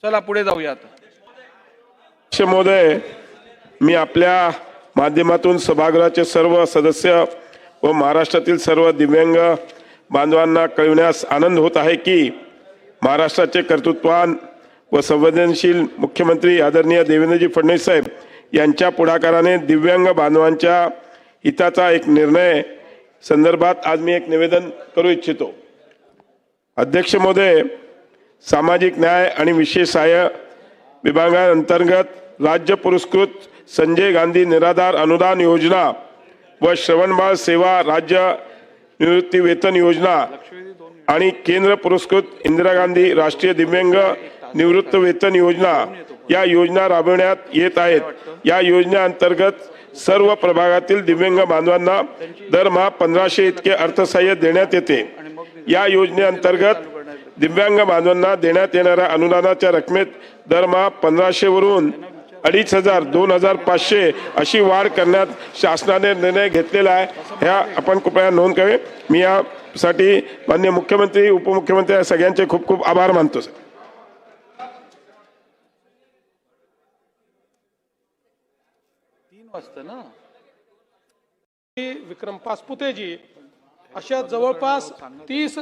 चला पुढे जाऊयात. अध्यक्ष महोदय, मी आपल्या माध्यमातून सभागृहाचे सर्व सदस्य व महाराष्ट्रातील सर्व दिव्यांग बांधवांना कळविण्यास आनंद होत आहे की महाराष्ट्राचे कर्तृत्ववान व संवेदनशील मुख्यमंत्री आदरणीय देवेंद्रजी फडणवीस साहेब यांच्या पुढाकाराने दिव्यांग बांधवांच्या हिताचा एक निर्णय संदर्भात आज मी एक निवेदन करू इच्छितो. अध्यक्ष महोदय, सामाजिक न्याय आणि विशेष सहाय्य विभागांतर्गत राज्य पुरस्कृत संजय गांधी निराधार अनुदान योजना व श्रवणबाळ सेवा राज्य निवृत्ती वेतन योजना आणि केंद्र पुरस्कृत इंदिरा गांधी राष्ट्रीय दिव्यांग निवृत्त वेतन योजना या योजना राबविण्यात येत आहेत. या योजनेअंतर्गत सर्व प्रभागातील दिव्यांग बांधवांना दरमहा 1500 इतके अर्थसहाय्य देण्यात येते. या योजनेअंतर्गत दिव्यांग बांधवांना देण्यात येणाऱ्या अनुदानाच्या रकमेत दरमहा 1500 वरून 2500 2500 अशी वाढ करण्यात शासनाने निर्णय घेतलेला आहे. ह्या आपण कृपया नोंद करावी. मी यासाठी माननीय मुख्यमंत्री उपमुख्यमंत्री सगळ्यांचे खूप खूप आभार मानतो. 3 वाजता ना विक्रम पासपुतेजी अशा जवळपास 30